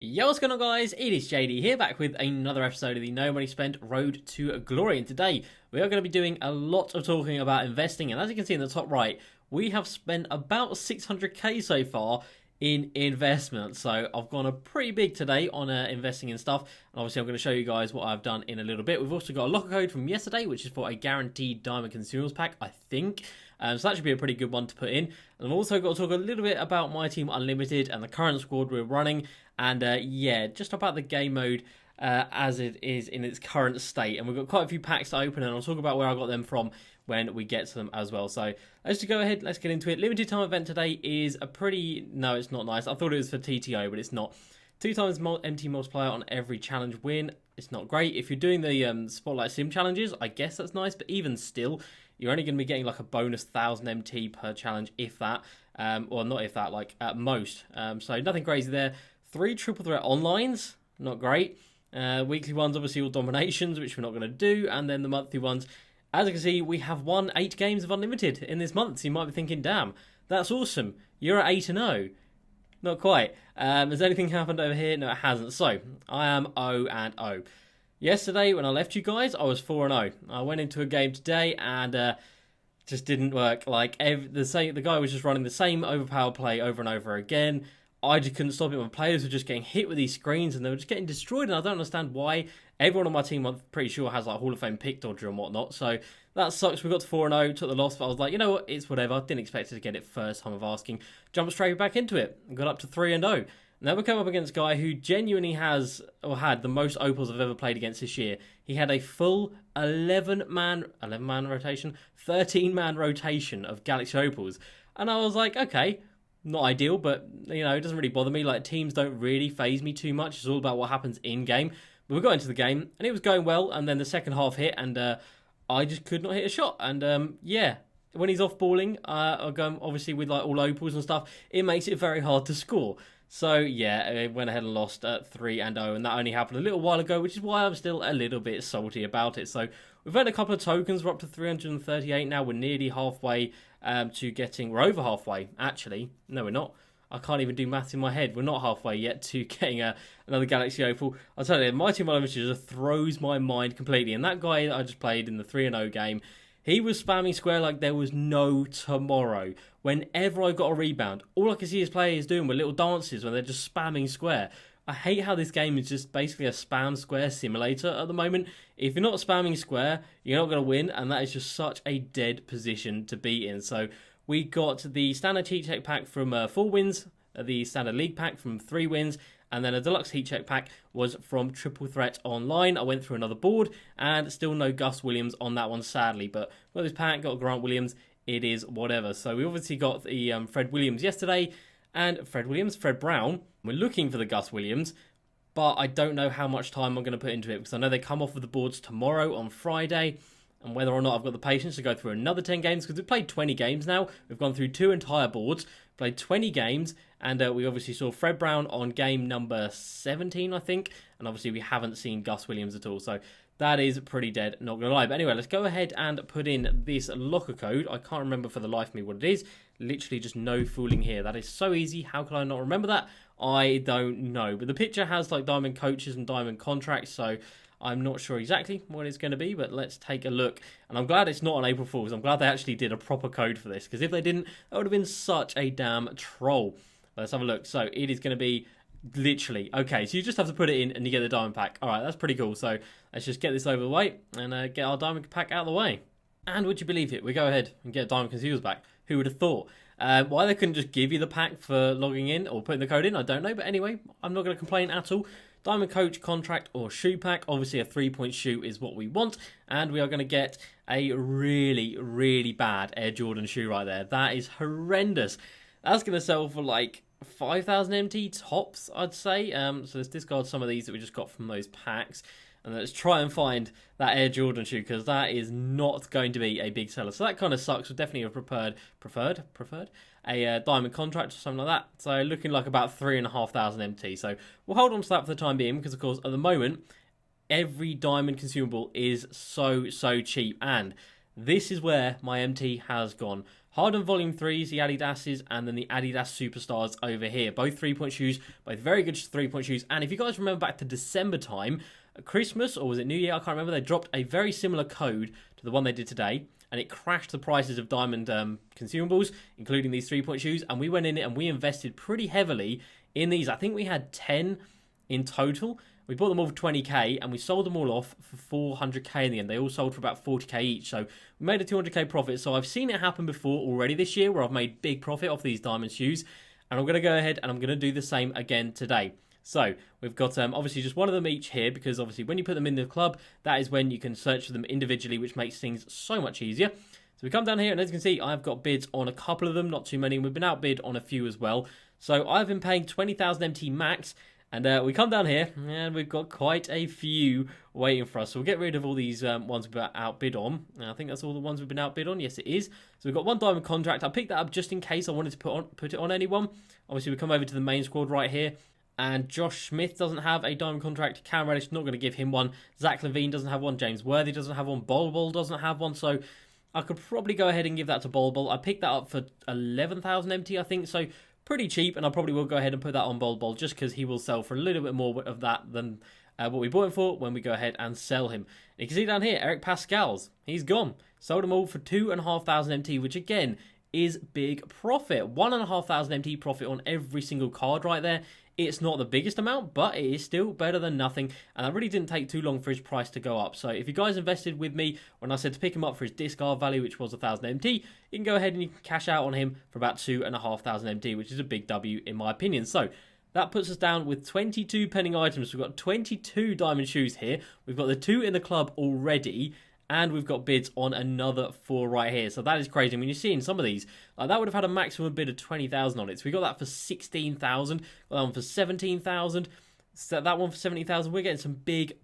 Yo, what's going on, guys? It is JD here, back with another episode of the No Money Spent Road to Glory. And today we are going to be doing a lot of talking about investing. And as you can see in the top right, we have spent about 600k so far in investment. So I've gone a pretty big today on investing in stuff. And obviously I'm going to show you guys what I've done in a little bit. We've also got a locker code from yesterday, which is for a guaranteed diamond consumables pack, I think. So that should be a pretty good one to put in. And I've also got to talk a little bit about my team Unlimited and the current squad we're running. And yeah, just about the game mode as it is in its current state. And we've got quite a few packs to open, and I'll talk about where I got them from when we get to them as well. So let's just go ahead, let's get into it. Limited time event today is a pretty... No, it's not nice. I thought it was for TTO, but it's not. 2 times MT multiplier on every challenge win. It's not great. If you're doing the Spotlight Sim challenges, I guess that's nice, but even still, you're only going to be getting like a bonus 1000 MT per challenge, if that. Or not if that, like at most. So nothing crazy there. 3 triple threat onlines, not great. Weekly ones, obviously all dominations, which we're not going to do. And then the monthly ones, as you can see, we have won 8 games of Unlimited in this month. So you might be thinking, damn, that's awesome. You're at 8-0. Not quite. Has anything happened over here? No, it hasn't. So, I am 0-0. Yesterday, when I left you guys, I was 4-0. I went into a game today and just didn't work. Like, the guy was just running the same overpowered play over and over again. I just couldn't stop it. My players were just getting hit with these screens and they were just getting destroyed, and I don't understand why. Everyone on my team, I'm pretty sure, has like Hall of Fame pick dodger and whatnot, so that sucks. We got to 4-0, took the loss, but I was like, you know what, it's whatever. Didn't expect to get it first time of asking. Jumped straight back into it and got up to 3-0. Now we come up against a guy who genuinely has, or had, the most opals I've ever played against this year. He had a full 11-man rotation, 13-man rotation of Galaxy opals, and I was like, okay, not ideal, but, you know, it doesn't really bother me. Like, teams don't really phase me too much. It's all about what happens in-game. But we got into the game, and it was going well, and then the second half hit, and I just could not hit a shot. And, yeah, when he's off-balling, going, obviously, with, like, all opals and stuff, it makes it very hard to score. So, yeah, I went ahead and lost at 3-0, and that only happened a little while ago, which is why I'm still a little bit salty about it. So, we've earned a couple of tokens. We're up to 338 now. We're nearly halfway to getting... We're over halfway, actually. No, we're not. I can't even do maths in my head. We're not halfway yet to getting another Galaxy Opal. I'll tell you, my team Unlimited just throws my mind completely. And that guy that I just played in the 3-0 game, he was spamming square like there was no tomorrow. Whenever I got a rebound, all I could see his players doing were little dances when they're just spamming square. I hate how this game is just basically a spam square simulator at the moment. If you're not spamming square, you're not going to win, and that is just such a dead position to be in. So we got the standard heat check pack from 4 wins, the standard league pack from 3 wins, and then a deluxe heat check pack was from Triple Threat Online. I went through another board, and still no Gus Williams on that one, sadly. But got this pack, got Grant Williams, it is whatever. So we obviously got the Fred Williams yesterday, and Fred Brown. We're looking for the Gus Williams, but I don't know how much time I'm going to put into it, because I know they come off of the boards tomorrow on Friday, and whether or not I've got the patience to go through another 10 games, because we've played 20 games now. We've gone through 2 entire boards, played 20 games, and we obviously saw Fred Brown on game number 17, I think, and obviously we haven't seen Gus Williams at all, so that is pretty dead, not going to lie. But anyway, let's go ahead and put in this locker code. I can't remember for the life of me what it is. Literally just no fooling here. That is so easy. How can I not remember that? I don't know. But the picture has like diamond coaches and diamond contracts, so I'm not sure exactly what it's going to be, but let's take a look. And I'm glad it's not on April Fool's. I'm glad they actually did a proper code for this, because if they didn't, that would have been such a damn troll. Let's have a look. So it is going to be literally, okay, so you just have to put it in and you get the diamond pack. All right, that's pretty cool. So let's just get this over the way and get our diamond pack out of the way. And would you believe it? We go ahead and get diamond consumables back. Who would have thought? Why they couldn't just give you the pack for logging in or putting the code in, I don't know. But anyway, I'm not going to complain at all. Diamond Coach, Contract, or Shoe Pack. Obviously, a 3-point shoe is what we want. And we are going to get a really, really bad Air Jordan shoe right there. That is horrendous. That's going to sell for like 5,000 MT tops, I'd say. So let's discard some of these that we just got from those packs. And let's try and find that Air Jordan shoe, because that is not going to be a big seller. So that kind of sucks. Would definitely have preferred a diamond contract or something like that. So looking like about 3,500 MT. So we'll hold on to that for the time being, because of course at the moment every diamond consumable is so cheap, and this is where my MT has gone. Harden Volume 3s, the Adidas's, and then the Adidas Superstars over here. Both 3-point shoes, both very good 3-point shoes. And if you guys remember back to December time, Christmas, or was it New Year, I can't remember, they dropped a very similar code to the one they did today. And it crashed the prices of diamond consumables, including these 3-point shoes. And we went in it and we invested pretty heavily in these. I think we had 10 in total. We bought them all for 20k and we sold them all off for 400k in the end. They all sold for about 40k each. So we made a 200k profit. So I've seen it happen before already this year where I've made big profit off these diamond shoes. And I'm going to go ahead and I'm going to do the same again today. So we've got obviously just one of them each here because obviously when you put them in the club, that is when you can search for them individually, which makes things so much easier. So we come down here and as you can see, I've got bids on a couple of them, not too many. And we've been outbid on a few as well. So I've been paying 20,000 MT max. And we come down here, and we've got quite a few waiting for us. So we'll get rid of all these ones we've been outbid on. I think that's all the ones we've been outbid on. Yes, it is. So we've got one diamond contract. I picked that up just in case I wanted to put it on anyone. Obviously, we come over to the main squad right here. And Josh Smith doesn't have a diamond contract. Cam Reddish, not going to give him one. Zach Levine doesn't have one. James Worthy doesn't have one. Bol doesn't have one. So I could probably go ahead and give that to Bol. I picked that up for 11,000 MT, I think. So pretty cheap, and I probably will go ahead and put that on Bol just because he will sell for a little bit more of that than what we bought him for when we go ahead and sell him. And you can see down here, Eric Pascal's. He's gone. Sold them all for 2,500 MT, which again is big profit. 1,500 MT profit on every single card right there. It's not the biggest amount, but it is still better than nothing. And that really didn't take too long for his price to go up. So if you guys invested with me when I said to pick him up for his discard value, which was 1,000 MT, you can go ahead and you can cash out on him for about 2,500 MT, which is a big W in my opinion. So that puts us down with 22 pending items. We've got 22 diamond shoes here. We've got the 2 in the club already. And we've got bids on another 4 right here. So that is crazy. When you're seeing some of these, like that would have had a maximum bid of 20,000 on it. So we got that for 16,000. Got that one for 17,000. So that one for 17,000. We're getting some big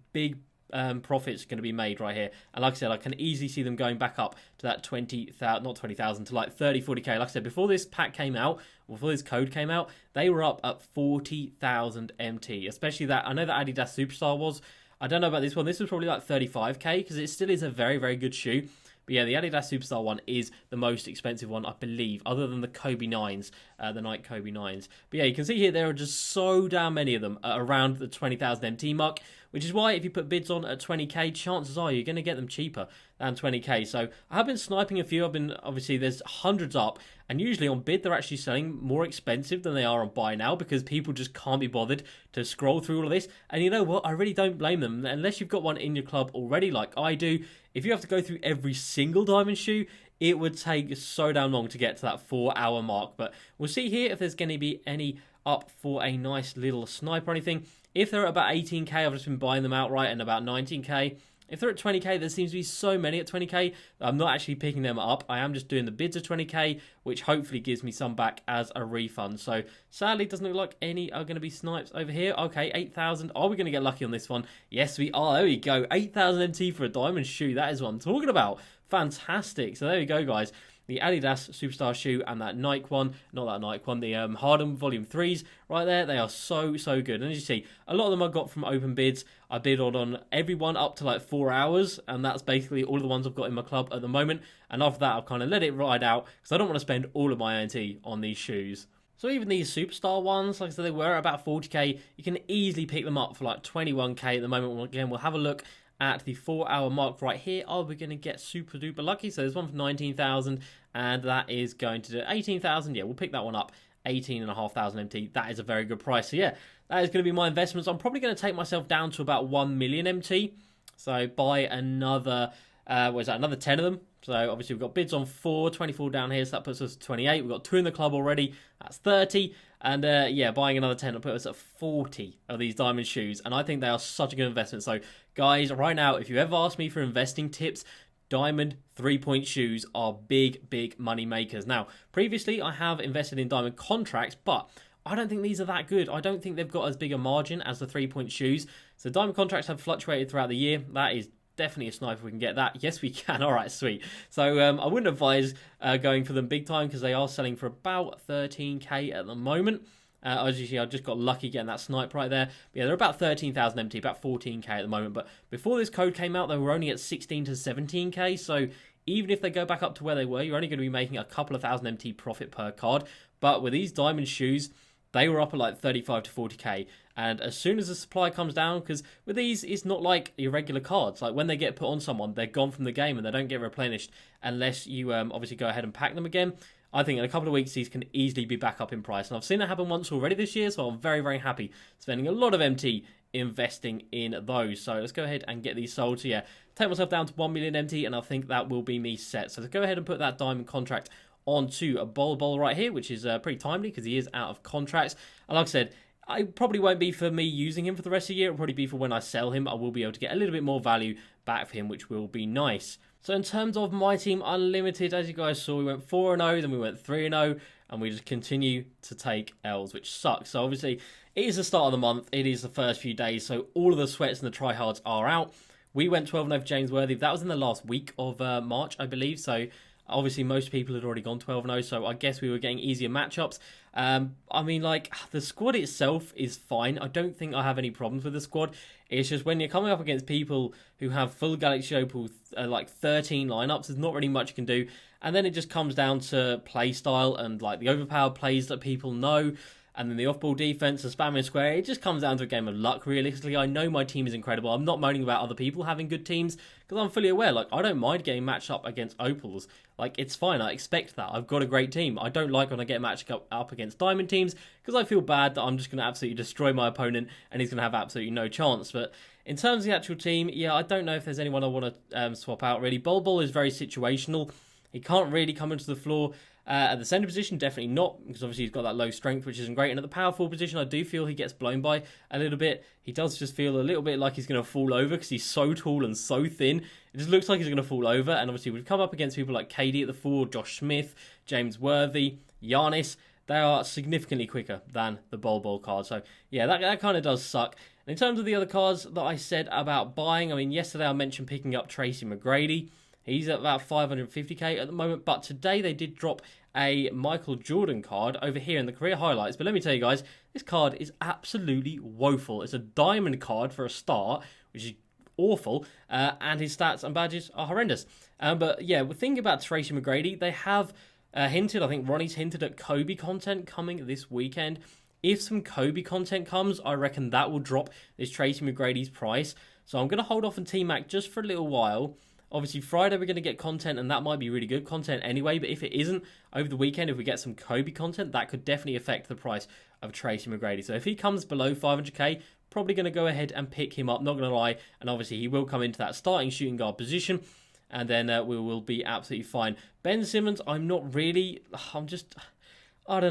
profits going to be made right here. And like I said, I can easily see them going back up to that 20,000, not 20,000, to like 30, 40k. Like I said, before this pack came out, before this code came out, they were up at 40,000 MT. Especially that, I know that Adidas Superstar was. I don't know about this one. This was probably like 35k because it still is a very good shoe. But yeah, the Adidas Superstar one is the most expensive one, I believe, other than the Kobe 9s, the Nike Kobe 9s. But yeah, you can see here there are just so damn many of them around the 20,000 MT mark, which is why if you put bids on at 20k, chances are you're going to get them cheaper than 20k. So I have been sniping a few. Obviously, there's hundreds up, and usually on bid, they're actually selling more expensive than they are on buy now because people just can't be bothered to scroll through all of this. And you know what? I really don't blame them. Unless you've got one in your club already like I do, if you have to go through every single diamond shoe, it would take so damn long to get to that 4-hour mark. But we'll see here if there's going to be any up for a nice little snipe or anything. If they're at about 18k, I've just been buying them outright, and about 19k. If they're at 20k, there seems to be so many at 20k that I'm not actually picking them up. I am just doing the bids of 20k, which hopefully gives me some back as a refund. So sadly, it doesn't look like any are going to be snipes over here. Okay, 8,000. Are we going to get lucky on this one? Yes, we are. There we go. 8,000 MT for a diamond shoe. That is what I'm talking about. Fantastic. So there we go, guys. The Adidas Superstar shoe and that Nike one, not that Nike one, the Harden Volume 3s right there. They are so good. And as you see, a lot of them I got from open bids. I bid on every one up to like 4 hours, and that's basically all of the ones I've got in my club at the moment. And after that, I've kind of let it ride out because I don't want to spend all of my INT on these shoes. So even these Superstar ones, like I said, they were about 40k. You can easily pick them up for like 21k at the moment. Again, we'll have a look at the 4-hour mark right here. Are we going to get super duper lucky? So there's one for 19,000, and that is going to do 18,000. Yeah, we'll pick that one up. 18,500 MT. That is a very good price. So yeah, that is going to be my investments. I'm probably going to take myself down to about 1 million MT. So buy another, another 10 of them. So obviously we've got bids on 24 down here, so that puts us at 28. We've got 2 in the club already, that's 30. And yeah, buying another 10 will put us at 40 of these diamond shoes. And I think they are such a good investment. So guys, right now, if you ever ask me for investing tips, diamond 3-point shoes are big money makers. Now, previously I have invested in diamond contracts, but I don't think these are that good. I don't think they've got as big a margin as the 3-point shoes. So diamond contracts have fluctuated throughout the year. That is definitely a snipe if we can get that. Yes, we can. All right, sweet. So I wouldn't advise going for them big time because they are selling for about 13k at the moment. As you see, I just got lucky getting that snipe right there. But yeah, they're about 13,000 MT, about 14k at the moment. But before this code came out, they were only at 16 to 17k. So even if they go back up to where they were, you're only going to be making a couple of thousand MT profit per card. But with these diamond shoes, they were up at like 35 to 40k. And as soon as the supply comes down, because with these, it's not like your regular cards. Like when they get put on someone, they're gone from the game and they don't get replenished unless you obviously go ahead and pack them again. I think in a couple of weeks, these can easily be back up in price. And I've seen it happen once already this year, so I'm very, very happy spending a lot of MT investing in those. So let's go ahead and get these sold. So yeah, take myself down to 1 million MT, and I think that will be me set. So let's go ahead and put that diamond contract onto a Bol right here, which is pretty timely because he is out of contracts. And like I said, it probably won't be for me using him for the rest of the year. It'll probably be for when I sell him. I will be able to get a little bit more value back for him, which will be nice. So in terms of my team unlimited, as you guys saw, we went 4-0, then we went 3-0, and we just continue to take L's, which sucks. So obviously, it is the start of the month. It is the first few days, so all of the sweats and the tryhards are out. We went 12-0 for James Worthy. That was in the last week of March, I believe. So obviously, most people had already gone 12-0, so I guess we were getting easier matchups. I mean, like, the squad itself is fine. I don't think I have any problems with the squad. It's just when you're coming up against people who have full Galaxy Opal, like 13 lineups, there's not really much you can do. And then it just comes down to play style and, like, the overpowered plays that people know. And then the off-ball defense, the spamming square, it just comes down to a game of luck, realistically. I know my team is incredible. I'm not moaning about other people having good teams, because I'm fully aware, like, I don't mind getting matched up against Opals. Like, it's fine. I expect that. I've got a great team. I don't like when I get matched up against Diamond teams, because I feel bad that I'm just going to absolutely destroy my opponent, and he's going to have absolutely no chance. But in terms of the actual team, yeah, I don't know if there's anyone I want to swap out, really. Bol is very situational. He can't really come into the floor. At the centre position, definitely not, because obviously he's got that low strength, which isn't great. And at the power forward position, I do feel he gets blown by a little bit. He does just feel a little bit like he's going to fall over because he's so tall and so thin. It just looks like he's going to fall over. And obviously we've come up against people like KD at the forward, Josh Smith, James Worthy, Giannis. They are significantly quicker than the Bol card. So yeah, that kind of does suck. And in terms of the other cards that I said about buying, I mean, yesterday I mentioned picking up Tracy McGrady. He's at about 550k at the moment, but today they did drop a Michael Jordan card over here in the career highlights. But let me tell you guys, this card is absolutely woeful. It's a diamond card for a start, which is awful, and his stats and badges are horrendous. But yeah, we're thinking about Tracy McGrady. They have hinted, I think Ronnie's hinted at Kobe content coming this weekend. If some Kobe content comes, I reckon that will drop this Tracy McGrady's price. So I'm going to hold off on T-Mac just for a little while. Obviously, Friday we're going to get content, and that might be really good content anyway. But if it isn't, over the weekend, if we get some Kobe content, that could definitely affect the price of Tracy McGrady. So if he comes below 500k, probably going to go ahead and pick him up, not going to lie. And obviously, he will come into that starting shooting guard position, and then we will be absolutely fine. Ben Simmons, I don't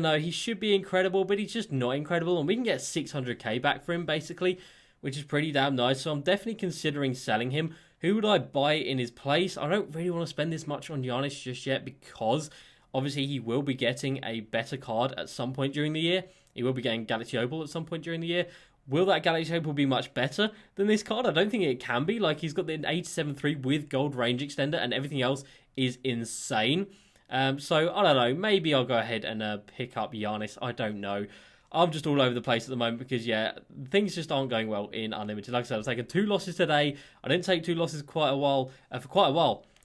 know. He should be incredible, but he's just not incredible. And we can get 600k back for him, basically, which is pretty damn nice. So I'm definitely considering selling him. Who would I buy in his place? I don't really want to spend this much on Giannis just yet, because obviously he will be getting a better card at some point during the year. He will be getting Galaxy Opal at some point during the year. Will that Galaxy Opal be much better than this card? I don't think it can be. Like, he's got the 87.3 with gold range extender, and everything else is insane. So, I don't know. Maybe I'll go ahead and pick up Giannis. I don't know. I'm just all over the place at the moment because, yeah, things just aren't going well in Unlimited. Like I said, I've taken 2 losses today. I didn't take 2 losses for quite a while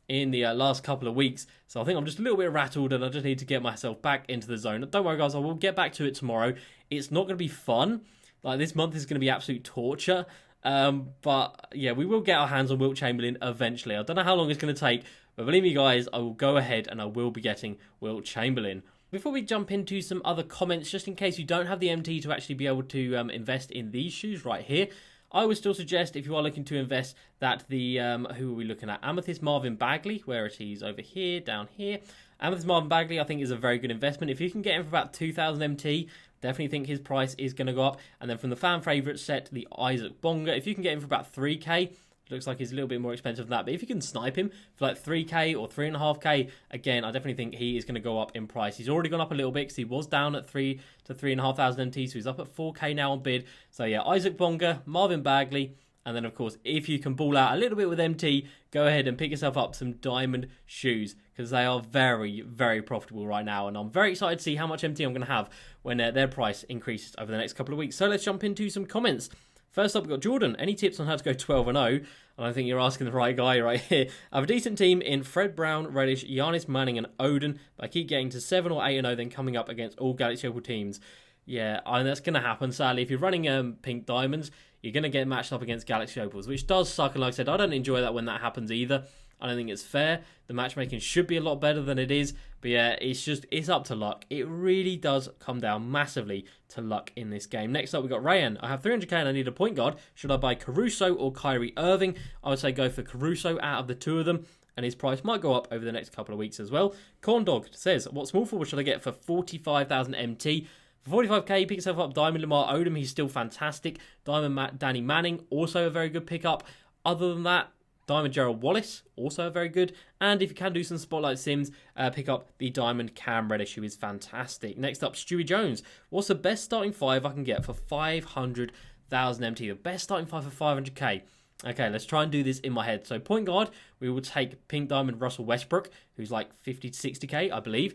in the last couple of weeks. So I think I'm just a little bit rattled, and I just need to get myself back into the zone. Don't worry, guys. I will get back to it tomorrow. It's not going to be fun. Like, this month is going to be absolute torture. But, yeah, we will get our hands on Wilt Chamberlain eventually. I don't know how long it's going to take, but believe me, guys, I will go ahead and I will be getting Wilt Chamberlain. Before we jump into some other comments, just in case you don't have the MT to actually be able to invest in these shoes right here, I would still suggest, if you are looking to invest, that the, who are we looking at? Amethyst Marvin Bagley, where it is over here, down here. Amethyst Marvin Bagley, I think, is a very good investment. If you can get him for about 2,000 MT, definitely think his price is going to go up. And then from the fan favourite set, the Isaac Bonga, if you can get him for about 3k, looks like he's a little bit more expensive than that. But if you can snipe him for like 3k or 3.5k, again, I definitely think he is going to go up in price. He's already gone up a little bit because he was down at 3 to 3,500 MT, so he's up at 4k now on bid. So yeah, Isaac Bonga, Marvin Bagley, and then of course, if you can ball out a little bit with MT, go ahead and pick yourself up some diamond shoes, because they are very, very profitable right now. And I'm very excited to see how much MT I'm going to have when their price increases over the next couple of weeks. So let's jump into some comments. First up, we've got Jordan. Any tips on how to go 12-0? And I think you're asking the right guy right here. I have a decent team in Fred Brown, Reddish, Giannis, Manning, and Odin. But I keep getting to 7 or 8-0, then coming up against all Galaxy Opal teams. Yeah, and that's going to happen, sadly. If you're running Pink Diamonds, you're going to get matched up against Galaxy Opals, which does suck. And like I said, I don't enjoy that when that happens either. I don't think it's fair. The matchmaking should be a lot better than it is. But yeah, it's up to luck. It really does come down massively to luck in this game. Next up, we've got Rayan. I have 300k and I need a point guard. Should I buy Caruso or Kyrie Irving? I would say go for Caruso out of the two of them. And his price might go up over the next couple of weeks as well. Corn Dog says, what small forward should I get for 45,000 MT? For 45k, pick yourself up Diamond Lamar Odom. He's still fantastic. Diamond Danny Manning, also a very good pickup. Other than that, Diamond Gerald Wallace, also very good. And if you can do some Spotlight Sims, pick up the Diamond Cam Reddish, who is fantastic. Next up, Stewie Jones. What's the best starting 5 I can get for 500,000 MT? The best starting 5 for 500k. Okay, let's try and do this in my head. So point guard, we will take Pink Diamond Russell Westbrook, who's like 50 to 60k, I believe.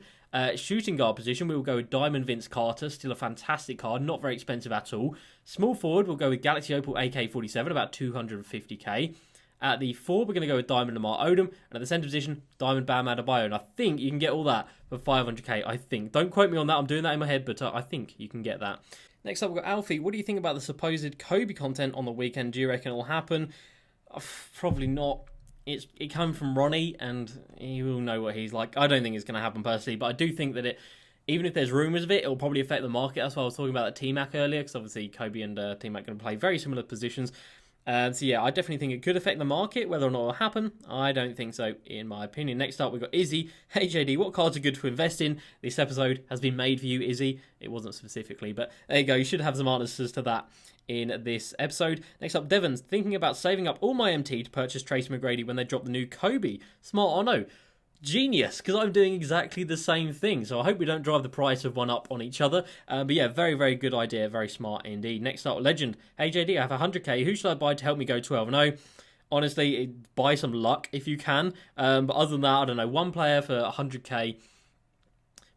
Shooting guard position, we will go with Diamond Vince Carter, still a fantastic card, not very expensive at all. Small forward, we'll go with Galaxy Opal AK-47, about 250k. At the 4, we're going to go with Diamond Lamar Odom. And at the centre position, Diamond Bam Adebayo. And I think you can get all that for 500k, I think. Don't quote me on that, I'm doing that in my head, but I think you can get that. Next up, we've got Alfie. What do you think about the supposed Kobe content on the weekend? Do you reckon it will happen? Probably not. It came from Ronnie, and you will know what he's like. I don't think it's going to happen personally, but I do think that even if there's rumours of it, it'll probably affect the market. That's why I was talking about the T-Mac earlier, because obviously Kobe and T-Mac are going to play very similar positions. So yeah, I definitely think it could affect the market. Whether or not it will happen, I don't think so, in my opinion. Next up, we've got Izzy. Hey JD, what cards are good to invest in? This episode has been made for you, Izzy. It wasn't specifically, but there you go. You should have some answers to that in this episode. Next up, Devon's thinking about saving up all my MT to purchase Tracy McGrady when they drop the new Kobe. Smart or no? Genius, because I'm doing exactly the same thing. So I hope we don't drive the price of one up on each other. But yeah, very, very good idea. Very smart indeed. Next up, Legend. Hey JD, I have 100k. Who should I buy to help me go 12-0? Honestly, buy some luck if you can. But other than that, I don't know. One player for 100k.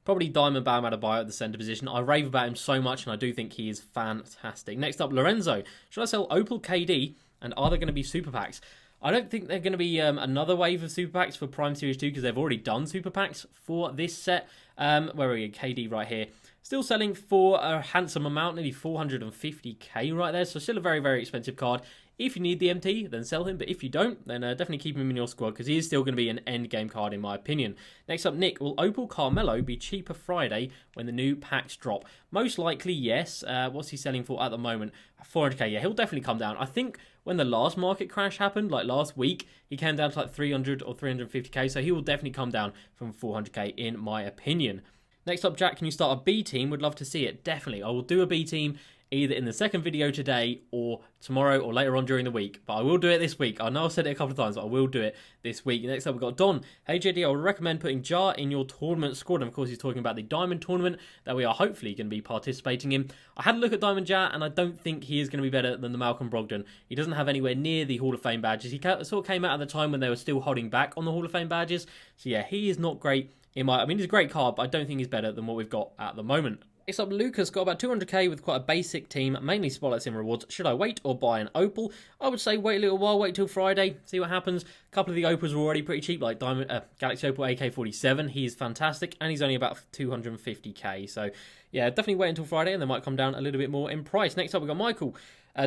Probably Diamond Bam Adebayo at the centre position. I rave about him so much, and I do think he is fantastic. Next up, Lorenzo. Should I sell Opal KD? And are there going to be super packs? I don't think they're going to be another wave of super packs for Prime Series 2 because they've already done super packs for this set. Where are we? KD right here. Still selling for a handsome amount, nearly 450k right there. So still a very, very expensive card. If you need the MT, then sell him. But if you don't, then definitely keep him in your squad because he is still going to be an end game card in my opinion. Next up, Nick. Will Opal Carmelo be cheaper Friday when the new packs drop? Most likely, yes. What's he selling for at the moment? 400k. Yeah, he'll definitely come down. I think when the last market crash happened, like last week, he came down to like 300 or 350k. So he will definitely come down from 400k in my opinion. Next up, Jack, can you start a B team? Would love to see it. Definitely. I will do a B team either in the second video today or tomorrow or later on during the week. But I will do it this week. I know I've said it a couple of times, but I will do it this week. Next up, we've got Don. Hey, JD, I would recommend putting Jar in your tournament squad. And of course, he's talking about the Diamond tournament that we are hopefully going to be participating in. I had a look at Diamond Jar, and I don't think he is going to be better than the Malcolm Brogdon. He doesn't have anywhere near the Hall of Fame badges. He sort of came out at the time when they were still holding back on the Hall of Fame badges. So yeah, he is not great. I mean, he's a great card, but I don't think he's better than what we've got at the moment. Next up, Lucas got about 200k with quite a basic team, mainly Spotlight Sim rewards. Should I wait or buy an Opal? I would say wait a little while, wait till Friday, see what happens. A couple of the Opals are already pretty cheap, like Galaxy Opal AK-47. He is fantastic, and he's only about 250k. So, yeah, definitely wait until Friday, and they might come down a little bit more in price. Next up, we've got Michael.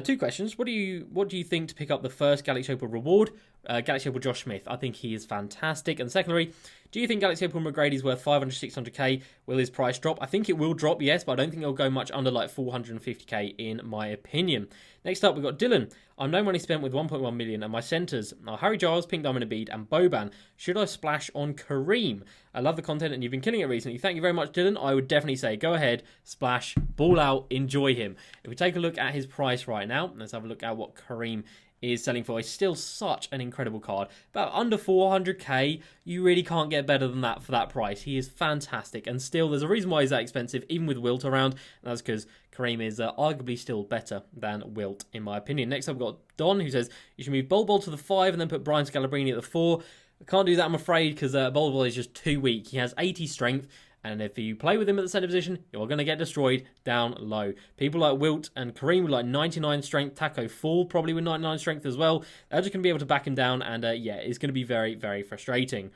Two questions. What do you think to pick up the first Galaxy Opal reward? Galaxy Opal Josh Smith. I think he is fantastic. And secondly, do you think Galaxy Opal McGrady is worth 500, 600k? Will his price drop? I think it will drop, yes, but I don't think it'll go much under like 450k in my opinion. Next up, we've got Dylan. I'm no money spent with 1.1 million and my centres are Harry Giles, Pink Diamond Embiid and Boban. Should I splash on Kareem? I love the content and you've been killing it recently. Thank you very much, Dylan. I would definitely say go ahead, splash, ball out, enjoy him. If we take a look at his price right now, let's have a look at what Kareem is selling for. He's still such an incredible card. About under 400k, you really can't get better than that for that price. He is fantastic, and still there's a reason why he's that expensive, even with Wilt around, and that's because Kareem is arguably still better than Wilt, in my opinion. Next up, we've got Don, who says you should move Bol Bol to the 5 and then put Brian Scalabrine at the 4. I can't do that, I'm afraid, because Bol Bol is just too weak. He has 80 strength, And if you play with him at the center position, you're going to get destroyed down low. People like Wilt and Kareem with like 99 strength, Taco Fall probably with 99 strength as well. They're just going to be able to back him down, and yeah, it's going to be very, very frustrating.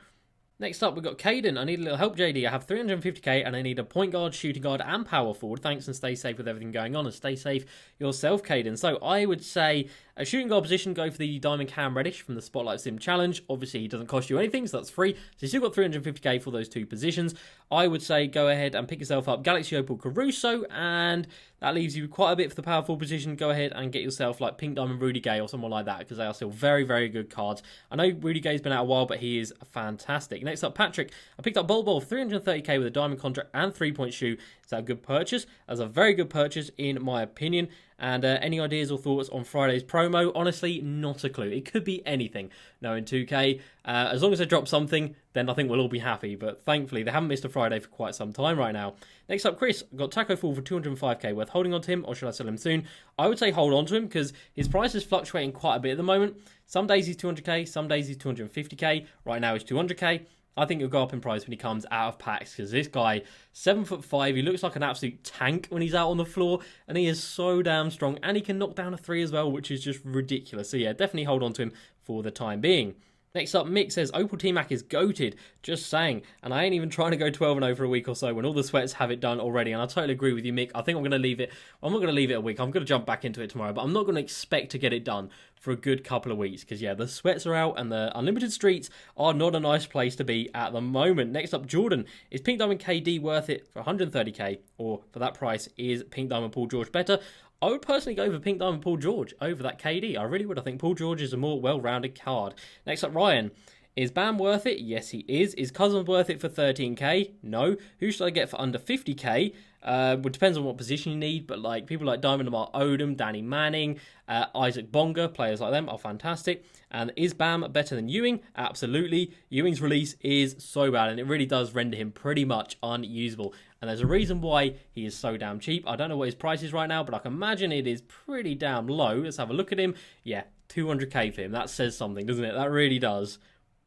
Next up, we've got Caden. I need a little help, JD. I have 350k and I need a point guard, shooting guard, and power forward. Thanks, and stay safe with everything going on, and stay safe yourself, Caden. So I would say a shooting guard position, go for the Diamond Cam Reddish from the Spotlight Sim Challenge. Obviously, he doesn't cost you anything, so that's free. So you still got 350k for those two positions. I would say go ahead and pick yourself up Galaxy Opal Caruso, and that leaves you quite a bit for the power forward position. Go ahead and get yourself like Pink Diamond Rudy Gay or someone like that, because they are still very, very good cards. I know Rudy Gay's been out a while, but he is fantastic. Next up, Patrick. I picked up Bol Bol, 330k with a diamond contract and 3-point shoe. Is that a good purchase? That's a very good purchase in my opinion. And any ideas or thoughts on Friday's promo? Honestly, not a clue. It could be anything. No, in 2K, as long as they drop something, then I think we'll all be happy. But thankfully, they haven't missed a Friday for quite some time right now. Next up, Chris. Got Taco Fall for 205k. Worth holding on to him, or should I sell him soon? I would say hold on to him, because his price is fluctuating quite a bit at the moment. Some days he's 200k, some days he's 250k. Right now he's 200k. I think he'll go up in price when he comes out of packs, because this guy, 7'5", he looks like an absolute tank when he's out on the floor, and he is so damn strong, and he can knock down a 3 as well, which is just ridiculous. So yeah, definitely hold on to him for the time being. Next up, Mick says, Opal T-Mac is goated. Just saying. And I ain't even trying to go 12-0 for a week or so when all the sweats have it done already. And I totally agree with you, Mick. I think I'm going to leave it. I'm not going to leave it a week. I'm going to jump back into it tomorrow. But I'm not going to expect to get it done for a good couple of weeks. Because, yeah, the sweats are out and the unlimited streets are not a nice place to be at the moment. Next up, Jordan. Is Pink Diamond KD worth it for 130k? Or for that price, is Pink Diamond Paul George better? I would personally go for Pink Diamond Paul George over that KD. I really would. I think Paul George is a more well-rounded card. Next up, Ryan. Is Bam worth it? Yes, he is. Is Cousins worth it for 13k? No. Who should I get for under 50k? Well, it depends on what position you need, but like people like Diamond Lamar Odom, Danny Manning, Isaac Bonga, players like them are fantastic. And is Bam better than Ewing? Absolutely. Ewing's release is so bad, and it really does render him pretty much unusable. And there's a reason why he is so damn cheap. I don't know what his price is right now, but I can imagine it is pretty damn low. Let's have a look at him. Yeah, 200k for him. That says something, doesn't it? That really does.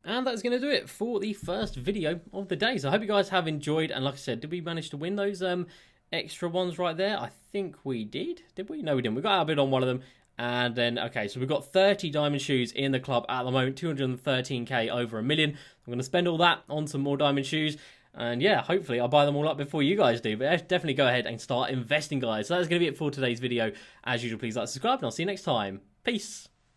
And that's going to do it for the first video of the day. So I hope you guys have enjoyed. And like I said, did we manage to win those extra ones right there? I think we did. Did we? No, we didn't. We got our bid on one of them. And then, okay, so we've got 30 diamond shoes in the club at the moment. 213k over $1 million. I'm going to spend all that on some more diamond shoes. And yeah, hopefully I'll buy them all up before you guys do. But definitely go ahead and start investing, guys. So that's going to be it for today's video. As usual, please like, subscribe, and I'll see you next time. Peace.